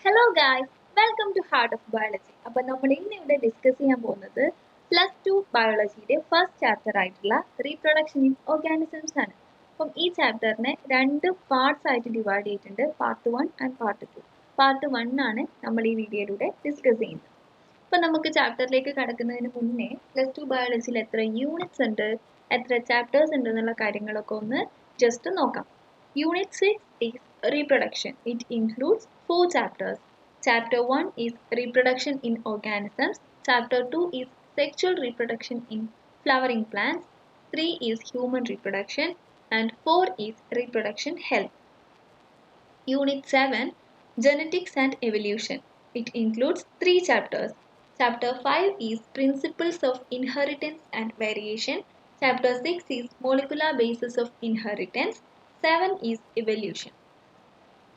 Hello guys, welcome to heart of biology. അപ്പം നമ്മൾ ഇന്ന് ഇവിടെ ഡിസ്കസ് ചെയ്യാൻ പോകുന്നത് +2 ബയോളജിയുടെ ഫസ്റ്റ് ചാപ്റ്റർ ആയിട്ടുള്ള റീപ്രൊഡക്ഷൻ ഇൻ ഓർഗാനിസംസ് ആണ്. അപ്പം ഈ ചാപ്റ്ററിനെ 2 പാർട്സ് ആയിട്ട് ഡിവൈഡ് ചെയ്തിട്ടുണ്ട്, പാർട്ട് 1 ആൻഡ് പാർട്ട് 2. പാർട്ട് 1 ആണ് നമ്മൾ ഈ വീഡിയോയിലൂടെ ഡിസ്കസ് ചെയ്യുന്നത്. അപ്പം നമുക്ക് ചാപ്റ്ററിലേക്ക് കടക്കുന്നതിന് മുന്നേ +2 ബയോളജിയിൽ എത്ര യൂണിറ്റ്സ് ഉണ്ട്, എത്ര ചാപ്റ്റേഴ്സ് ഉണ്ട് എന്നുള്ള കാര്യങ്ങളൊക്കെ ഒന്ന് ജസ്റ്റ് നോക്കാം. Unit 6 is reproduction. It includes 4 chapters. Chapter 1 is reproduction in organisms. Chapter 2 is sexual reproduction in flowering plants. 3 is human reproduction. And 4 is reproduction health. Unit 7 genetics and evolution. It includes 3 chapters. Chapter 5 is principles of inheritance and variation. Chapter 6 is molecular basis of inheritance. 7 is evolution.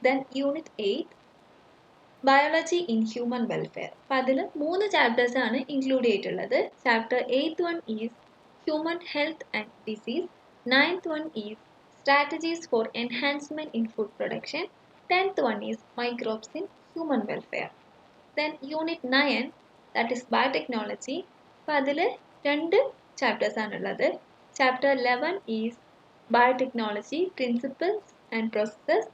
Then Unit 8 Biology in Human Welfare. അപ്പോൾ അതിൽ 3 chapters ആണ് include ചെയ്തിട്ടുള്ളത്. Chapter 8th one is Human Health and Disease. 9th one is Strategies for Enhancement in Food Production. 10th one is Microbes in Human Welfare. Then Unit 9 that is Biotechnology. അപ്പോൾ അതിൽ 2 chapters ആണുള്ളത്. Chapter 11 is Biotechnology, Principles and Processes.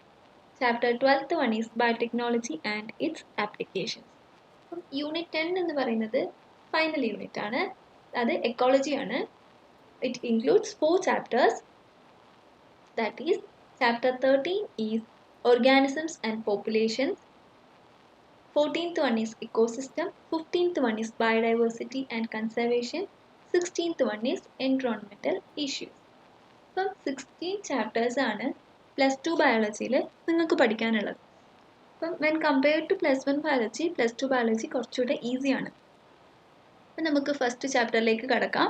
Chapter 12th one is Biotechnology and its Applications. Unit 10 എന്ന് പറയുന്നത് final unit ആണ്, അത് ecology ആണ്. It includes 4 chapters. That is, Chapter 13 is Organisms and Populations. 14th one is Ecosystem. 15th one is Biodiversity and Conservation. 16th one is Environmental Issues. അപ്പം 16 chapters ആണ് +2 ബയോളജിയിൽ നിങ്ങൾക്ക് പഠിക്കാനുള്ളത്. അപ്പം when compared to +1 biology, +2 biology കുറച്ചുകൂടെ ഈസിയാണ്. അപ്പം നമുക്ക് first ചാപ്റ്ററിലേക്ക് കടക്കാം.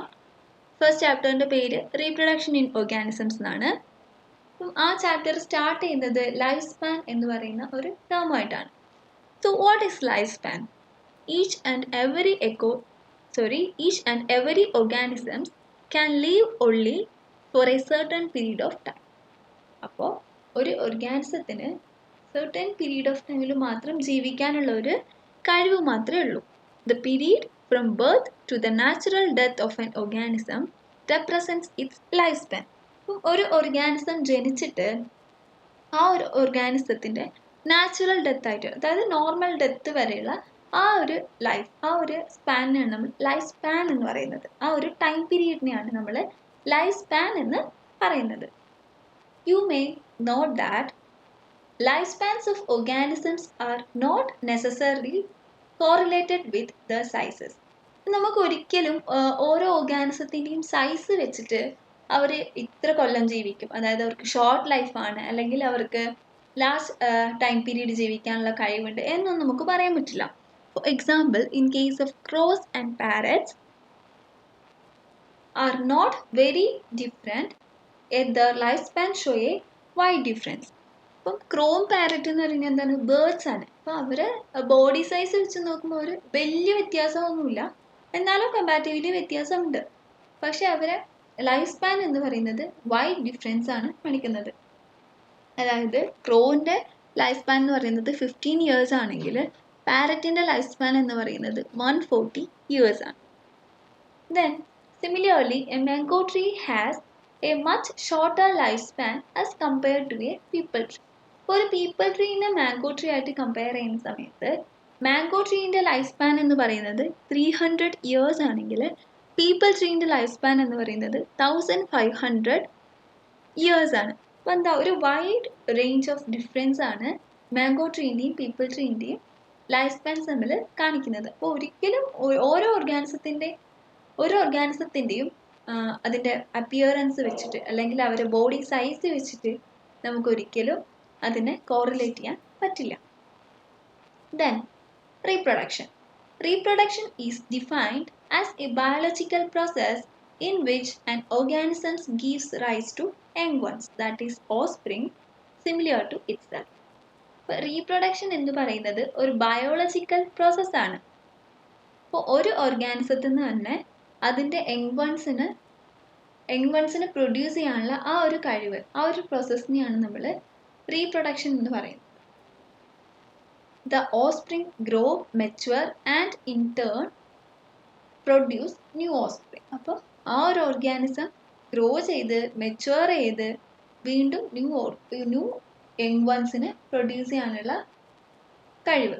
ഫസ്റ്റ് ചാപ്റ്ററിൻ്റെ പേര് റീപ്രൊഡക്ഷൻ ഇൻ ഓർഗാനിസംസ് എന്നാണ്. അപ്പം ആ ചാപ്റ്റർ സ്റ്റാർട്ട് ചെയ്യുന്നത് ലൈഫ് സ്പാൻ എന്ന് പറയുന്ന ഒരു ടേമായിട്ടാണ്. So what is life span? Each and every organisms can live only for a certain period of time. അപ്പോൾ ഒരു ഓർഗാനിസത്തിന് സർട്ടൺ പീരീഡ് ഓഫ് ടൈമിൽ മാത്രം ജീവിക്കാനുള്ള ഒരു കഴിവ് മാത്രമേ ഉള്ളൂ. The period from birth to the natural death of an organism represents its life span. അപ്പം ഒരു ഓർഗാനിസം ജനിച്ചിട്ട് ആ ഒരു ഓർഗാനിസത്തിൻ്റെ നാച്ചുറൽ ഡെത്ത് ആയിട്ട്, അതായത് നോർമൽ ഡെത്ത് വരെയുള്ള ആ ഒരു ലൈഫ്, ആ ഒരു സ്പാനിനെയാണ് നമ്മൾ ലൈഫ് സ്പാൻ എന്ന് പറയുന്നത്. ആ ഒരു ടൈം പീരീഡിനെയാണ് നമ്മൾ ലൈഫ് സ്പാൻ എന്ന് പറയുന്നത്. You may note that lifespans of organisms are not necessarily correlated with the sizes. നമുക്ക് ഒരിക്കലും ഓരോ ഓർഗാനിസത്തിൻ്റെയും സൈസ് വെച്ചിട്ട് അവർ ഇത്ര കൊല്ലം ജീവിക്കും, അതായത് അവർക്ക് ഷോർട്ട് ലൈഫാണ് അല്ലെങ്കിൽ അവർക്ക് ലാസ്റ്റ് ടൈം പീരീഡ് ജീവിക്കാനുള്ള കഴിവുണ്ട് എന്നൊന്നും നമുക്ക് പറയാൻ പറ്റില്ല. For example, in case of cross and parrots are not very different, yet their lifespan show a wide difference. അപ്പം ക്രോം പാരറ്റ് എന്ന് പറയുന്നത് എന്താണ്? ബേർഡ്സ് ആണ്. അപ്പോൾ അവർ ബോഡി സൈസ് വെച്ച് നോക്കുമ്പോൾ ഒരു വലിയ വ്യത്യാസമൊന്നുമില്ല, എന്നാലും കമ്പാരിറ്റീവ്ലി വ്യത്യാസമുണ്ട്. പക്ഷെ അവരെ ലൈഫ് സ്പാൻ എന്ന് പറയുന്നത് വൈഡ് ഡിഫറൻസ് ആണ് കാണിക്കുന്നത്. അതായത് ക്രോവിൻ്റെ ലൈഫ് സ്പാൻ എന്ന് പറയുന്നത് 15 years ആണെങ്കിൽ പാരറ്റിൻ്റെ ലൈഫ് സ്പാൻ എന്ന് പറയുന്നത് 140 years ആണ്. Then similarly, a mango tree has a much shorter lifespan as compared to a peepal tree. ഒരു പീപ്പിൾ ട്രീനെ മാംഗോ ട്രീ ആയിട്ട് കമ്പയർ ചെയ്യുന്ന സമയത്ത് മാംഗോ ട്രീൻ്റെ ലൈഫ് സ്പാൻ എന്ന് പറയുന്നത് 300 years ആണെങ്കിൽ പീപ്പിൾ ട്രീൻ്റെ ലൈഫ് സ്പാൻ എന്ന് പറയുന്നത് 1500 years ആണ്. അപ്പോൾ എന്താ, ഒരു വൈഡ് റേഞ്ച് ഓഫ് ഡിഫറൻസ് ആണ് മാംഗോ ട്രീൻ്റെയും പീപ്പിൾ ട്രീൻ്റെയും ലൈഫ് സ്പാൻസ് തമ്മിൽ കാണിക്കുന്നത്. അപ്പോൾ ഒരിക്കലും ഓരോ ഓർഗാനിസത്തിൻ്റെയും അതിൻ്റെ അപ്പിയറൻസ് വെച്ചിട്ട് അല്ലെങ്കിൽ അവരുടെ ബോഡി സൈസ് വെച്ചിട്ട് നമുക്കൊരിക്കലും അതിനെ കോറിലേറ്റ് ചെയ്യാൻ പറ്റില്ല. Then reproduction is defined as a biological process in which an organism gives rise to young ones, that is offspring similar to itself. അപ്പോൾ റീപ്രൊഡക്ഷൻ എന്ന് പറയുന്നത് ഒരു ബയോളജിക്കൽ പ്രോസസ്സാണ്. അപ്പോൾ ഒരു ഓർഗാനിസത്തിൽ നിന്ന് തന്നെ അതിൻ്റെ യങ് വൺസിന് പ്രൊഡ്യൂസ് ചെയ്യാനുള്ള ആ ഒരു കഴിവ്, ആ ഒരു പ്രോസസ്സിനെയാണ് നമ്മൾ റീപ്രൊഡക്ഷൻ എന്ന് പറയുന്നത്. the offspring grow, mature and in turn produce new offspring. അപ്പോൾ ആ ഒരു ഓർഗാനിസം ഗ്രോ ചെയ്ത് മെച്ചുവർ ചെയ്ത് വീണ്ടും ന്യൂ യങ് വൺസിനെ പ്രൊഡ്യൂസ് ചെയ്യാനുള്ള കഴിവ്.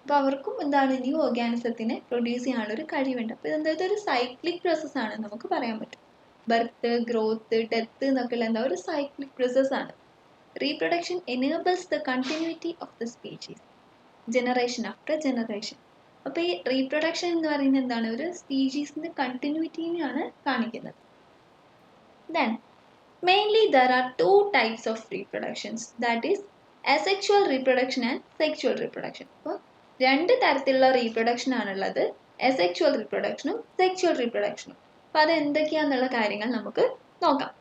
അപ്പോൾ അവർക്കും എന്താണ് ന്യൂ ഓർഗാനിസത്തിനെ പ്രൊഡ്യൂസ് ചെയ്യാനുള്ള ഒരു കഴിവുണ്ട്. അപ്പോൾ ഇതെന്താ ഒരു സൈക്ലിക് പ്രോസസ്സാണ് നമുക്ക് പറയാൻ പറ്റും. ബർത്ത്, ഗ്രോത്ത്, ഡെത്ത് എന്നൊക്കെ എന്താ ഒരു സൈക്ലിക് പ്രോസസ്സാണ്. Reproduction enables the continuity of the species generation after generation. അപ്പോൾ ഈ റീപ്രൊഡക്ഷൻ എന്ന് പറയുന്നത് എന്താണ് ഒരു സ്പീഷീസിന്റെ കണ്ടിന്യൂറ്റിനെയാണ് കാണിക്കുന്നത്. Then mainly there are two types of reproductions, that is asexual reproduction and sexual reproduction. അപ്പോൾ രണ്ട് തരത്തിലുള്ള റീപ്രൊഡക്ഷൻ ആണുള്ളത്, asexual reproductionും sexual reproductionും. അപ്പോൾ അത് എന്തൊക്കെയാണെന്നുള്ള കാര്യങ്ങൾ നമുക്ക് നോക്കാം.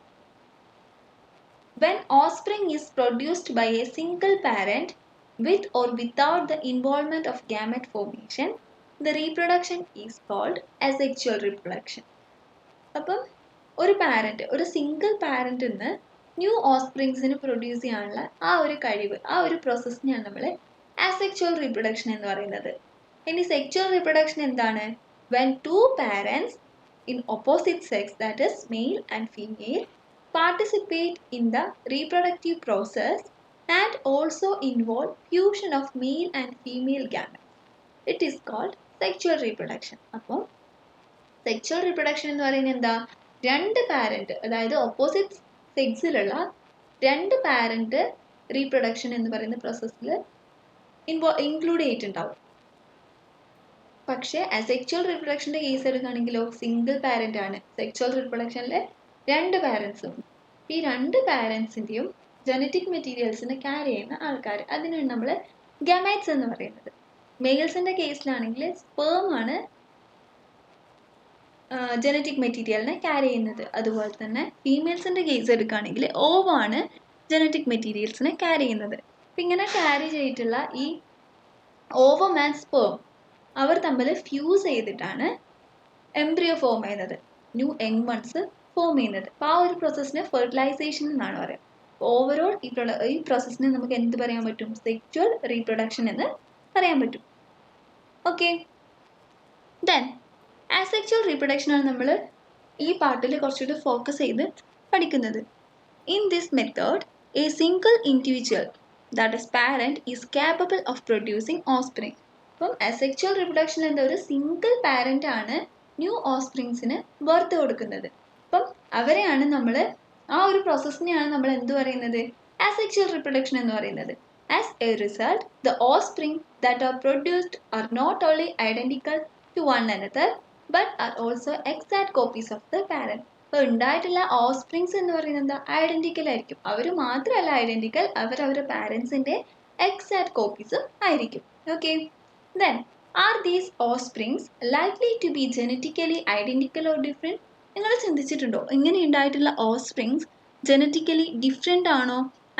When offspring is produced by a single parent with or without the involvement of gamete formation, the reproduction is called asexual reproduction. അപ്പം ഒരു പാരന്റ്, ഒരു സിംഗിൾ പാരന്റിൽ നിന്ന് ന്യൂ ഓസ്പ്രിങ്സിന് പ്രൊഡ്യൂസ് ചെയ്യാനുള്ള ആ ഒരു കഴിവ്, ആ ഒരു പ്രോസസ്സിനെയാണ് നമ്മൾ അസെക്ച്വൽ റീപ്രൊഡക്ഷൻ എന്ന് പറയുന്നത്. ഇനി സെക്ച്വൽ റീപ്രൊഡക്ഷൻ എന്താണ്? When two parents in opposite sex, that is male and female, participate in the reproductive process and also involve fusion of male and female gametes. It is called sexual reproduction. അപ്പോൾ sexual reproduction എന്ന് പറയുന്നത് എന്താ? രണ്ട് parent, അതായത് opposite സെക്സിലുള്ള രണ്ട് parent reproduction എന്ന് പറയുന്ന പ്രോസസ്സിൽ ഇൻക്ലൂഡ് ചെയ്തിട്ടുണ്ടാവും. പക്ഷേ അസെക്ച്വൽ റീപ്രൊഡക്ഷൻ്റെ കേസ് എടുക്കുകയാണെങ്കിലോ സിംഗിൾ പാരന്റ് ആണ്. സെക്ച്വൽ റീപ്രൊഡക്ഷനിൽ രണ്ട് പാരൻസും, ഈ രണ്ട് പാരൻസിൻ്റെയും ജനറ്റിക് മെറ്റീരിയൽസിനെ ക്യാരി ചെയ്യുന്ന ആൾക്കാർ, അതിനാണ് നമ്മൾ ഗമേറ്റ്സ് എന്ന് പറയുന്നത്. മെയിൽസിൻ്റെ കേസിലാണെങ്കിൽ സ്പേം ആണ് ജനറ്റിക് മെറ്റീരിയലിനെ ക്യാരി ചെയ്യുന്നത്. അതുപോലെ തന്നെ ഫീമെയിൽസിൻ്റെ കേസ് എടുക്കുകയാണെങ്കിൽ ഓവാണ് ജനറ്റിക് മെറ്റീരിയൽസിനെ ക്യാരി ചെയ്യുന്നത്. അപ്പം ഇങ്ങനെ ക്യാരി ചെയ്തിട്ടുള്ള ഈ ഓവം ആൻഡ് സ്പേം അവർ തമ്മിൽ ഫ്യൂസ് ചെയ്തിട്ടാണ് എംബ്രിയോ ഫോം ചെയ്യുന്നത്, ന്യൂ യങ് വൺസ് ഫോം ചെയ്യുന്നത്. അപ്പോൾ ആ ഒരു പ്രോസസ്സിനെ ഫെർട്ടിലൈസേഷൻ എന്നാണ് പറയുക. ഓവറോൾ ഈ പ്രോസസ്സിനെ നമുക്ക് എന്ത് പറയാൻ പറ്റും? സെക്ച്വൽ റീപ്രൊഡക്ഷൻ എന്ന് പറയാൻ പറ്റും. ഓക്കെ, ദെൻ അസെക്ച്വൽ റീപ്രൊഡക്ഷൻ ആണ് നമ്മൾ ഈ പാർട്ടിൽ കുറച്ചുകൂടി ഫോക്കസ് ചെയ്ത് പഠിക്കുന്നത്. In this method A single individual, that is parent, is capable of producing offspring. അപ്പം അസെക്ച്വൽ റീപ്രൊഡക്ഷൻ എന്താ ഒരു സിംഗിൾ പാരന്റ് ആണ് ന്യൂ ഓസ്പ്രിങ്സിന് ബർത്ത് കൊടുക്കുന്നത്. അപ്പം അവരെയാണ് നമ്മൾ, ആ ഒരു പ്രോസസ്സിനെയാണ് നമ്മൾ എന്ത് പറയുന്നത്? അസെക്ച്വൽ റീപ്രൊഡക്ഷൻ എന്ന് പറയുന്നത്. As a result, the offspring that are produced are not only identical to one another but are also exact copies of the parent. അപ്പോൾ ഉണ്ടായിട്ടുള്ള ഓസ്പ്രിങ്സ് എന്ന് പറയുന്നത് എന്താ? ഐഡന്റിക്കൽ ആയിരിക്കും. അവർ മാത്രമല്ല ഐഡന്റിക്കൽ, അവർ അവരുടെ പാരൻസിൻ്റെ എക്സാക്ട് കോപ്പീസും ആയിരിക്കും. Okay, then are these offsprings likely to be genetically identical or different? നിങ്ങൾ ചിന്തിച്ചിട്ടുണ്ടോ ഇങ്ങനെ ഉണ്ടായിട്ടുള്ള ഓസ്പ്രിങ്സ് ജനറ്റിക്കലി ഡിഫറെൻ്റ് ആണോ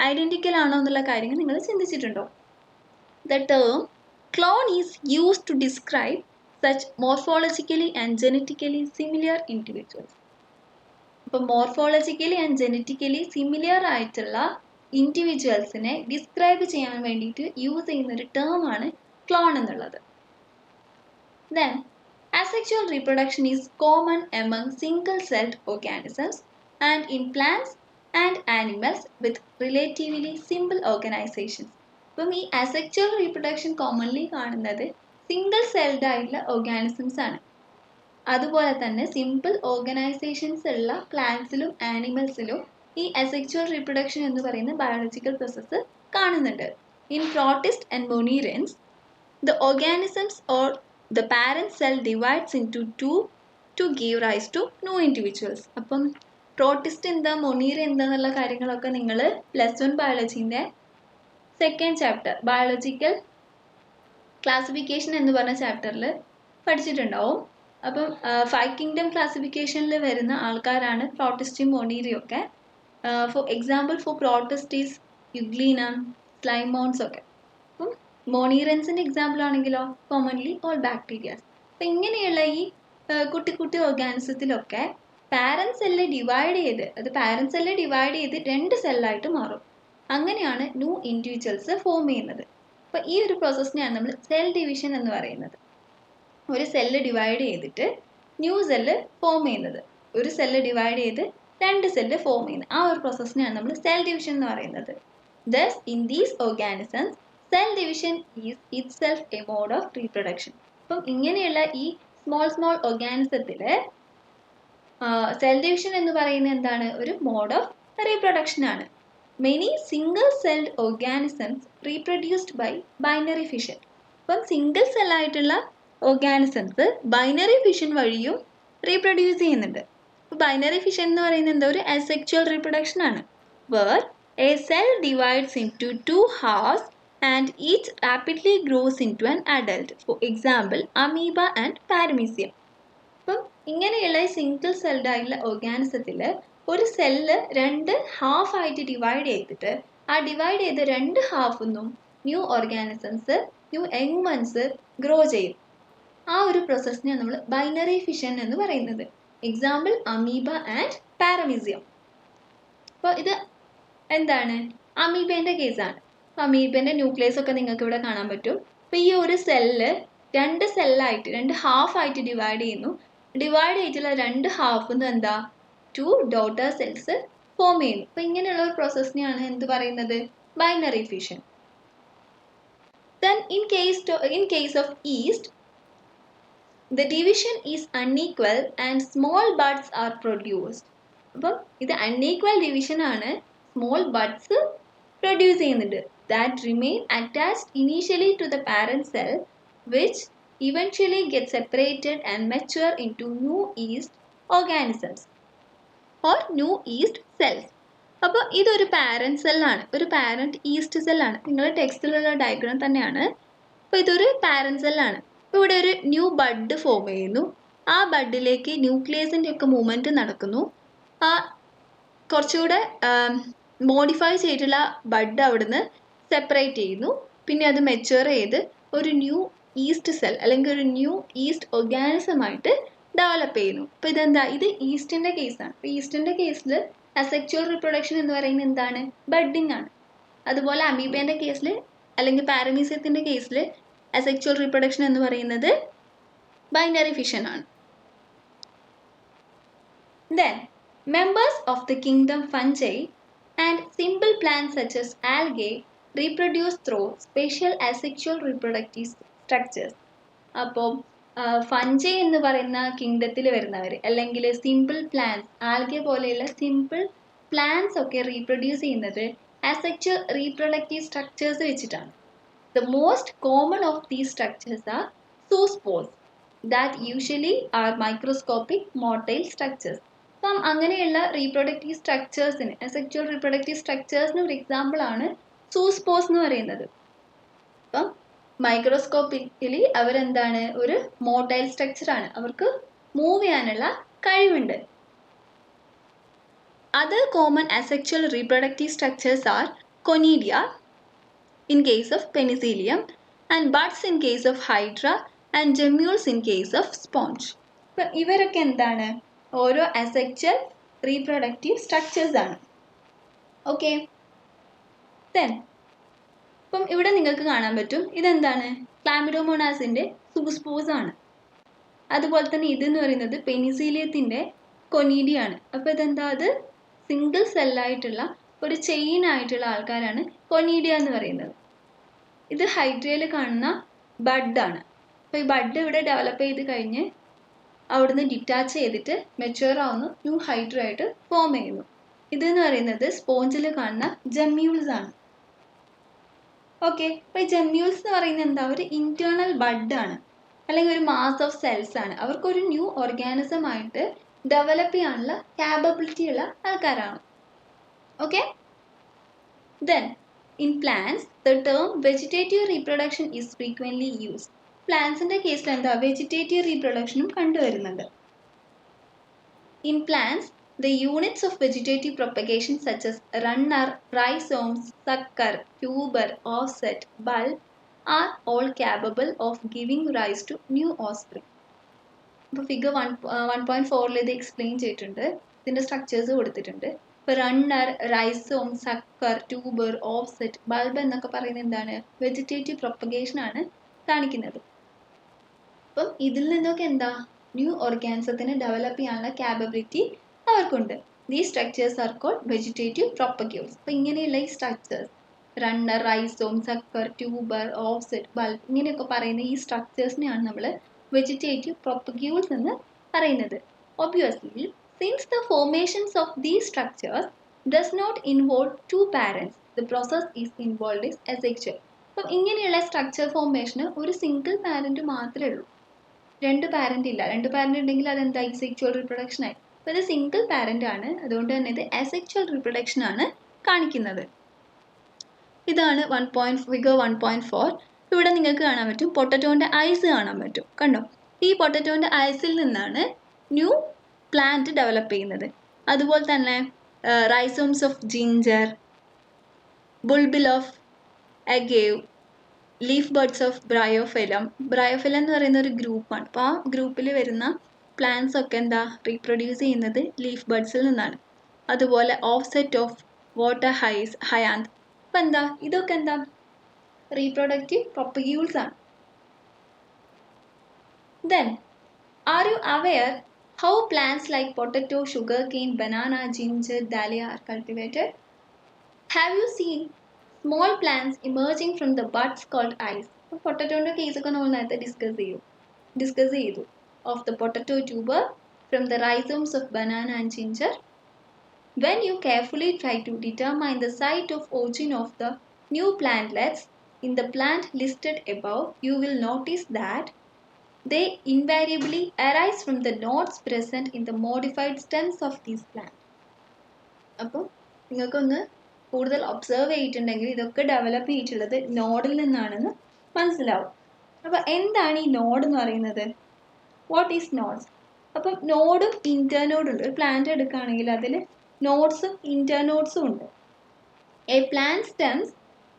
ഐഡന്റിക്കൽ ആണോ എന്നുള്ള കാര്യങ്ങൾ നിങ്ങൾ ചിന്തിച്ചിട്ടുണ്ടോ? The term clone is used to describe such morphologically and genetically similar individuals. അപ്പോൾ മോർഫോളജിക്കലി ആൻഡ് ജനറ്റിക്കലി സിമിലർ ആയിട്ടുള്ള ഇൻഡിവിജ്വൽസിനെ ഡിസ്ക്രൈബ് ചെയ്യാൻ വേണ്ടിയിട്ട് യൂസ് ചെയ്യുന്ന ഒരു ടേമാണ് ക്ലോൺ എന്നുള്ളത്. Then asexual reproduction is common among single-celled organisms and in plants and animals with relatively simple organizations. അപ്പം ഈ അസെക്ച്വൽ reproduction commonly കാണുന്നത് സിംഗിൾ സെൽഡ് ആയിട്ടുള്ള ഓർഗാനിസംസ് ആണ്. അതുപോലെ തന്നെ സിമ്പിൾ ഓർഗനൈസേഷൻസ് ഉള്ള പ്ലാന്റ്സിലും ആനിമൽസിലും ഈ അസെക്ച്വൽ റീപ്രൊഡക്ഷൻ എന്ന് പറയുന്ന ബയോളജിക്കൽ പ്രോസസ്സ് കാണുന്നുണ്ട്. In protist and monerans the organisms or the parent cell divides into two to give rise to new individuals. അപ്പം പ്രോട്ടിസ്റ്റ് എന്താ മൊണീർ എന്താന്നുള്ള കാര്യങ്ങളൊക്കെ നിങ്ങൾ +1 ബയോളജീൻ്റെ സെക്കൻഡ് ചാപ്റ്റർ ബയോളജിക്കൽ ക്ലാസിഫിക്കേഷൻ എന്ന് പറഞ്ഞ ചാപ്റ്ററിൽ പഠിച്ചിട്ടുണ്ടാവും. അപ്പം 5 കിങ്ഡം ക്ലാസിഫിക്കേഷനിൽ വരുന്ന ആൾക്കാരാണ് പ്രോട്ടിസ്റ്റും മൊണീറിയും ഒക്കെ. For example for protist is euglena, സ്ലൈമോൺസ് ഒക്കെ. അപ്പം മോണീറൻസിൻ്റെ എക്സാമ്പിൾ ആണെങ്കിലോ കോമൺലി ഓൾ ബാക്ടീരിയാസ്. അപ്പം ഇങ്ങനെയുള്ള ഈ കുട്ടി കുട്ടി ഓർഗാനിസത്തിലൊക്കെ പാരന്റ് സെല്ല് ഡിവൈഡ് ചെയ്ത്, അത് പാരന്റ് സെല്ല് ഡിവൈഡ് ചെയ്ത് 2 സെല്ലായിട്ട് മാറും. അങ്ങനെയാണ് ന്യൂ ഇൻഡിവിജ്വൽസ് ഫോം ചെയ്യുന്നത്. അപ്പോൾ ഈ ഒരു പ്രോസസ്സിനെയാണ് നമ്മൾ സെൽ ഡിവിഷൻ എന്ന് പറയുന്നത്. ഒരു സെല്ല് ഡിവൈഡ് ചെയ്തിട്ട് ന്യൂ സെല്ല് ഫോം ചെയ്യുന്നത്, ഒരു സെല്ല് ഡിവൈഡ് ചെയ്ത് 2 സെല്ല് ഫോം ചെയ്യുന്നത്, ആ ഒരു പ്രോസസ്സിനെയാണ് നമ്മൾ സെൽ ഡിവിഷൻ എന്ന് പറയുന്നത്. Thus, in these organisms, cell division is itself a mode of reproduction. അപ്പം ഇങ്ങനെയുള്ള ഈ സ്മോൾ ഓർഗാനിസത്തിൽ സെൽ ഡിവിഷൻ എന്ന് പറയുന്നത് എന്താണ്? ഒരു മോഡ് ഓഫ് റീപ്രൊഡക്ഷൻ ആണ്. Many single celled organisms reproduced by binary fission. അപ്പം സിംഗിൾ സെല്ലായിട്ടുള്ള ഓർഗാനിസംസ് ബൈനറി ഫിഷൻ വഴിയും റീപ്രൊഡ്യൂസ് ചെയ്യുന്നുണ്ട്. ബൈനറി ഫിഷൻ എന്ന് പറയുന്നത് എന്താ? ഒരു അസെക്ച്വൽ റീപ്രൊഡക്ഷൻ ആണ്. Where a cell divides into 2 halves and each rapidly grows into an adult. For example, amoeba and paramecium. അപ്പം ഇങ്ങനെയുള്ള സിംഗിൾ സെൽഡ് ആയിട്ടുള്ള ഓർഗാനിസത്തിൽ ഒരു സെല്ല് 2 ഹാഫ് ആയിട്ട് ഡിവൈഡ് ചെയ്തിട്ട് ആ ഡിവൈഡ് ചെയ്ത 2 ഹാഫിന്നും new organisms, new young ones grow ചെയ്യും. ആ ഒരു പ്രോസസ്സിനെയാണ് നമ്മൾ ബൈനറി ഫിഷൻ എന്ന് പറയുന്നത്. Example amoeba and paramecium. അപ്പോൾ ഇത് എന്താണ്? അമീബേൻ്റെ കേസാണ്. അമീബേൻ്റെ ന്യൂക്ലിയസ് ഒക്കെ നിങ്ങൾക്ക് ഇവിടെ കാണാൻ പറ്റും. അപ്പോൾ ഈ ഒരു സെല്ല് 2 സെല്ലായിട്ട് 2 ഹാഫ് ആയിട്ട് ഡിവൈഡ് ചെയ്യുന്നു. ഡിവൈഡ് ചെയ്തിട്ടുള്ള 2 ഹാഫിൽ നിന്ന് എന്താ? 2 ഡോട്ടർ സെൽസ് ഫോം ചെയ്യുന്നു. അപ്പോൾ ഇങ്ങനെയുള്ള ഒരു പ്രോസസ്സിനെയാണ് എന്ത് പറയുന്നത്? Binary fission. Then in case of yeast, the division is unequal and small buds are produced. അപ്പം ഇത് അൺഈക്വൽ ഡിവിഷൻ ആണ്. സ്മോൾ ബഡ്സ് പ്രൊഡ്യൂസ് ചെയ്യുന്നുണ്ട്. That remain attached initially to the parent cell which eventually get separated and mature into new yeast organisms or new yeast cells. അപ്പോൾ ഇതൊരു parent സെല്ലാണ്, ഒരു parent east സെല്ലാണ്. നിങ്ങളുടെ ടെക്സ്റ്റിലുള്ള diagram തന്നെയാണ്. അപ്പോൾ ഇതൊരു parent സെല്ലാണ്. അപ്പോൾ ഇവിടെ ഒരു ന്യൂ ബഡ് ഫോം ചെയ്യുന്നു. ആ ബഡിലേക്ക് ന്യൂക്ലിയസിൻ്റെ ഒക്കെ മൂവ്മെൻറ്റ് നടക്കുന്നു. ആ കുറച്ചുകൂടെ മോഡിഫൈ ചെയ്തിട്ടുള്ള ബഡ് അവിടുന്ന് സെപ്പറേറ്റ് ചെയ്യുന്നു. പിന്നെ അത് മെച്യൂർ ചെയ്ത് ഒരു ന്യൂ ഈസ്റ്റ് സെൽ അല്ലെങ്കിൽ ഒരു ന്യൂ ഈസ്റ്റ് ഓർഗാനിസമായിട്ട് ഡെവലപ്പ് ചെയ്യുന്നു. അപ്പോൾ ഇതെന്താ? ഇത് ഈസ്റ്റിൻ്റെ കേസാണ്. അപ്പോൾ ഈസ്റ്റിൻ്റെ കേസിൽ അസെക്ച്വൽ റീപ്രൊഡക്ഷൻ എന്ന് പറയുന്നത് എന്താണ്? ബഡ്ഡിംഗ് ആണ്. അതുപോലെ അമീബേൻ്റെ കേസിൽ അല്ലെങ്കിൽ പാരമീസിയത്തിൻ്റെ കേസിൽ അസെക്ച്വൽ റീപ്രൊഡക്ഷൻ എന്ന് പറയുന്നത് ബൈനറി ഫിഷൻ ആണ്. Then, members of the kingdom fungi and simple plants such as algae reproduce through special asexual reproductive structures. അപ്പോൾ ഫഞ്ചൈ എന്ന് പറയുന്ന കിങ്ഡത്തിൽ വരുന്നവർ അല്ലെങ്കിൽ സിമ്പിൾ പ്ലാന്റ്സ്, ആൽഗെ പോലെയുള്ള സിമ്പിൾ പ്ലാന്റ്സ് ഒക്കെ റീപ്രൊഡ്യൂസ് ചെയ്യുന്നത് അസെക്ച്വൽ റീപ്രൊഡക്റ്റീവ് സ്ട്രക്ചേഴ്സ് വെച്ചിട്ടാണ്. The most common of these structures are zoospores that usually are microscopic motile structures. അപ്പം അങ്ങനെയുള്ള റീപ്രൊഡക്റ്റീവ് സ്ട്രക്ചേഴ്സിന്, അസെക്ച്വൽ റീപ്രൊഡക്റ്റീവ് സ്ട്രക്ചേഴ്സിന് ഒരു എക്സാമ്പിൾ ആണ് സൂസ്പോസ് എന്ന് പറയുന്നത്. അപ്പം മൈക്രോസ്കോപ്പിക്കലി അവരെന്താണ്? ഒരു മോട്ടൈൽ സ്ട്രക്ചറാണ്. അവർക്ക് മൂവ് ചെയ്യാനുള്ള കഴിവുണ്ട്. Other common asexual reproductive structures are conidia in case of penicillium and buds in case of hydra and gemmules in case of sponge. അപ്പം ഇവരൊക്കെ എന്താണ്? ഓരോ അസെക്ച്വൽ റീപ്രൊഡക്റ്റീവ് സ്ട്രക്ചേഴ്സ് ആണ്. ഓക്കെ. ദെൻ അപ്പം ഇവിടെ നിങ്ങൾക്ക് കാണാൻ പറ്റും ഇതെന്താണ്? ക്ലാമിഡോമോണാസിൻ്റെ സൂസ്പോസ് ആണ്. അതുപോലെ തന്നെ ഇതെന്ന് പറയുന്നത് പെനിസീലിയത്തിൻ്റെ കൊനീഡിയാണ്. അപ്പോൾ ഇതെന്താ? അത് സിംഗിൾ സെല്ലായിട്ടുള്ള ഒരു ചെയിൻ ആയിട്ടുള്ള ആൾക്കാരാണ് കൊനീഡിയ എന്ന് പറയുന്നത്. ഇത് ഹൈഡ്രയിൽ കാണുന്ന ബഡാണ്. അപ്പോൾ ഈ ബഡ് ഇവിടെ ഡെവലപ്പ് ചെയ്ത് കഴിഞ്ഞ് അവിടുന്ന് ഡിറ്റാച്ച് ചെയ്തിട്ട് മെച്യൂർ ആവുന്നു, ന്യൂ ഹൈഡ്ര ആയിട്ട് ഫോം ചെയ്യുന്നു. ഇതെന്ന് പറയുന്നത് സ്പോഞ്ചിൽ കാണുന്ന ജെമ്യൂൾസ് ആണ്. ഓക്കെ. അപ്പോൾ ഈ ജെമ്യൂൾസ് എന്ന് പറയുന്നത് എന്താ? ഒരു ഇന്റേണൽ ബഡാണ് അല്ലെങ്കിൽ ഒരു മാസ് ഓഫ് സെൽസ് ആണ്. അവർക്കൊരു ന്യൂ ഓർഗാനിസം ആയിട്ട് ഡെവലപ്പ് ചെയ്യാനുള്ള ക്യാപ്പബിലിറ്റി ഉള്ള ആൾക്കാരാണ്. Okay. Then in plants the term vegetative reproduction is frequently used. പ്ലാന്റ്സിൻ്റെ കേസിൽ എന്താ? വെജിറ്റേറ്റീവ് റീപ്രൊഡക്ഷനും കണ്ടുവരുന്നുണ്ട്. In plants the units of vegetative propagation such as runner, rhizomes, sucker, tuber, offset, bulb are all capable of giving rise to new offspring. അപ്പോൾ figure 1.4 ഇത് explain ചെയ്തിട്ടുണ്ട്. ഇതിൻ്റെ structures കൊടുത്തിട്ടുണ്ട്. ഇപ്പോൾ runner, rhizome, sucker, tuber, offset, bulb എന്നൊക്കെ പറയുന്നത് എന്താണ്? Vegetative propagation ആണ് കാണിക്കുന്നത്. അപ്പം ഇതിൽ നിന്നൊക്കെ എന്താ? ന്യൂ ഓർഗാനിസത്തിന് ഡെവലപ്പ് ചെയ്യാനുള്ള ക്യാപ്പബിലിറ്റി അവർക്കുണ്ട്. ദീ structures are called vegetative propagules. അപ്പം ഇങ്ങനെയുള്ള ഈ structures runner, rhizome, sucker, tuber, offset, bulb ഇങ്ങനെയൊക്കെ പറയുന്ന ഈ സ്ട്രക്ചേഴ്സിനെയാണ് നമ്മൾ വെജിറ്റേറ്റീവ് പ്രൊപ്പഗ്യൂൾസ് എന്ന് പറയുന്നത്. Obviously since the formations of these structures does not involve two parents, the process is involved is asexual. അപ്പം ഇങ്ങനെയുള്ള സ്ട്രക്ചർ ഫോർമേഷന് ഒരു സിംഗിൾ പാരന്റ് മാത്രമേ ഉള്ളൂ, രണ്ട് പാരന്റ് ഇല്ല. രണ്ട് പാരന്റ് ഉണ്ടെങ്കിൽ അതെന്താ? സെക്ച്വൽ റീപ്രൊഡക്ഷൻ ആയി. അപ്പോൾ ഇത് സിംഗിൾ പാരന്റ് ആണ്, അതുകൊണ്ട് തന്നെ ഇത് അസെക്ച്വൽ റീപ്രൊഡക്ഷൻ ആണ് കാണിക്കുന്നത്. ഇതാണ് ഫിഗർ 1.4. ഇവിടെ നിങ്ങൾക്ക് കാണാൻ പറ്റും പൊട്ടറ്റോന്റെ ഐസ് കാണാൻ പറ്റും. കണ്ടോ? ഈ പൊട്ടറ്റോന്റെ ഐസിൽ നിന്നാണ് ന്യൂ പ്ലാന്റ് ഡെവലപ്പ് ചെയ്യുന്നത്. അതുപോലെ തന്നെ rhizomes of ginger, bulbil of agave, leaf buds of bryophyllum. Bryophyllum എന്ന് പറയുന്ന ഒരു ഗ്രൂപ്പാണ്. അപ്പോൾ ആ ഗ്രൂപ്പിൽ വരുന്ന പ്ലാന്റ്സ് ഒക്കെ എന്താ? റീപ്രൊഡ്യൂസ് ചെയ്യുന്നത് ലീഫ് ബഡ്സിൽ നിന്നാണ്. അതുപോലെ ഓഫ്സെറ്റ് ഓഫ് വാട്ടർ ഹയാന്ത്. അപ്പം എന്താ? ഇതൊക്കെ എന്താ? റീപ്രൊഡക്റ്റീവ് പ്രൊപ്പഗ്യൂൾസ് ആണ്. Then, are you aware how plants like potato, sugarcane, banana, ginger, dahlia are cultivated? Have you seen small plants emerging from the buds called eyes? പൊട്ടറ്റോന്റെ കേസൊക്കെ നമ്മൾ നേരത്തെ ഡിസ്കസ് ചെയ്തു. Of the potato tuber, from the rhizomes of banana and ginger. When you carefully try to determine the site of origin of the new plantlets in the plant listed above, you will notice that they invariably arise from the nodes present in the modified stems of these plants. അപ്പോൾ നിങ്ങൾക്കൊന്ന് കൂടുതൽ observe ചെയ്തിട്ടുണ്ടെങ്കിൽ ഇതൊക്കെ develop ചെയ്തിട്ടുള്ളത് നോഡിൽ നിന്നാണെന്ന് മനസ്സിലാവും. അപ്പോൾ എന്താണ് ഈ നോഡ് എന്ന് പറയുന്നത്? What is nodes? അപ്പം നോഡും ഇന്റർനോഡും ഉണ്ട്. ഒരു പ്ലാന്റ് എടുക്കുകയാണെങ്കിൽ അതിൽ നോഡ്സും ഇന്റർനോഡ്സും ഉണ്ട്. A plant stems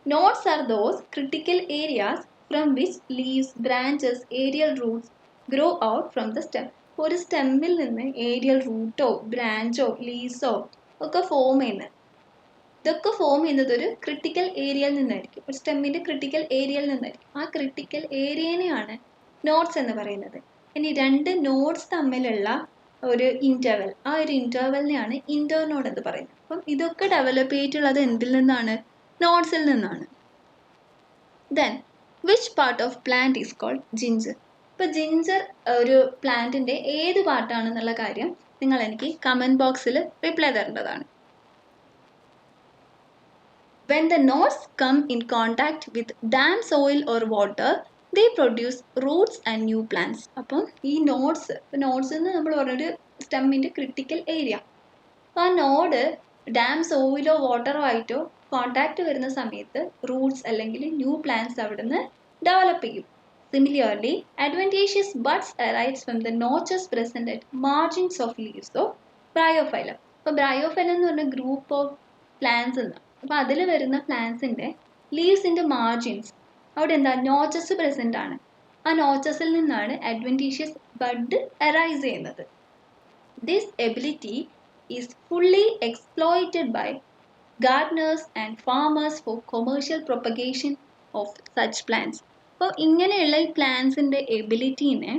nodes are those critical areas from which leaves, branches, aerial roots grow out from the stem. ഒരു സ്റ്റെമ്മിൽ നിന്ന് ഏരിയൽ റൂട്ടോ ബ്രാഞ്ചോ ലീവ്സോ ഒക്കെ ഫോം ചെയ്യുന്നത്. ഇതൊക്കെ ഫോം ചെയ്യുന്നത് ഒരു ക്രിട്ടിക്കൽ ഏരിയയിൽ നിന്നായിരിക്കും. ഒരു സ്റ്റെമ്മിന്റെ ക്രിട്ടിക്കൽ ഏരിയയിൽ നിന്നായിരിക്കും. ആ ക്രിട്ടിക്കൽ ഏരിയനെയാണ് നോഡ്സ് എന്ന് പറയുന്നത്. ഇനി രണ്ട് നോഡ്സ് തമ്മിലുള്ള ഒരു ഇന്റർവെൽ, ആ ഒരു ഇന്റർവെലിനെയാണ് ഇന്റർനോഡ് എന്ന് പറയുന്നത്. അപ്പം ഇതൊക്കെ ഡെവലപ്പ് ചെയ്തിട്ടുള്ളത് എന്തിൽ നിന്നാണ്? നോഡ്സിൽ നിന്നാണ്. Then which part of plant is called ginger? ഇപ്പോൾ ജിഞ്ചർ ഒരു പ്ലാന്റിന്റെ ഏത് പാർട്ടാണെന്നുള്ള കാര്യം നിങ്ങൾ എനിക്ക് കമന്റ് ബോക്സിൽ റിപ്ലൈ തരേണ്ടതാണ്. When the nodes come in contact with damp soil or water, they produce roots and new plants. അപ്പം ഈ നോഡ്സ് എന്ന് നമ്മൾ പറഞ്ഞൊരു സ്റ്റെമ്മിന്റെ ക്രിട്ടിക്കൽ ഏരിയ. അപ്പോൾ ആ നോഡ് ഡാം സോയിലോ വാട്ടറോ ആയിട്ടോ കോണ്ടാക്ട് വരുന്ന സമയത്ത് റൂട്ട്സ് അല്ലെങ്കിൽ ന്യൂ പ്ലാന്റ്സ് അവിടുന്ന് ഡെവലപ്പ് ചെയ്യും. Similarly, adventitious buds arise from the notches present at margins of leaves of bryophyllum. അപ്പോൾ ബ്രയോഫൈലം എന്ന് പറഞ്ഞ ഗ്രൂപ്പ് ഓഫ് പ്ലാന്റ്സ് ഉണ്ട്. അപ്പോൾ അതിൽ വരുന്ന പ്ലാന്റ്സിന്റെ ലീവ്സിന്റെ മാർജിൻസ് അവിടെ എന്താ? നോച്ചസ് പ്രസന്റ് ആണ്. ആ നോച്ചസിൽ നിന്നാണ് അഡ്വന്റീഷ്യസ് ബഡ് അറൈസ് ചെയ്യുന്നത്. This ability is fully exploited by gardeners and farmers for commercial propagation of such plants. അപ്പോൾ ഇങ്ങനെയുള്ള ഈ പ്ലാന്റ്സിന്റെ എബിലിറ്റീനെ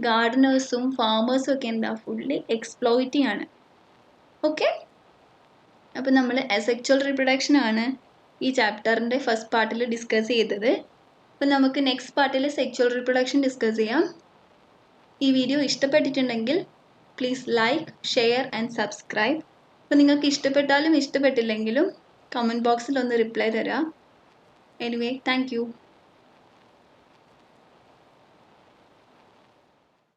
ഗാർഡനേഴ്സും ഫാമേഴ്സും ഒക്കെ എന്താ? ഫുള്ളി എക്സ്പ്ലോയിറ്റ് ചെയ്യാണ്. ഓക്കെ, അപ്പം നമ്മൾ അസെക്ച്വൽ റീപ്രൊഡക്ഷൻ ആണ് ഈ ചാപ്റ്ററിന്റെ ഫസ്റ്റ് പാർട്ടിൽ ഡിസ്കസ് ചെയ്തത്. അപ്പം നമുക്ക് നെക്സ്റ്റ് പാർട്ടിൽ സെക്ച്വൽ റീപ്രൊഡക്ഷൻ ഡിസ്കസ് ചെയ്യാം. ഈ വീഡിയോ ഇഷ്ടപ്പെട്ടിട്ടുണ്ടെങ്കിൽ please like, share and subscribe. അപ്പോൾ നിങ്ങൾക്ക് ഇഷ്ടപ്പെട്ടാലും ഇഷ്ടപ്പെട്ടില്ലെങ്കിലും കമൻറ്റ് ബോക്സിൽ ഒന്ന് റിപ്ലൈ തരാം. Anyway, thank you.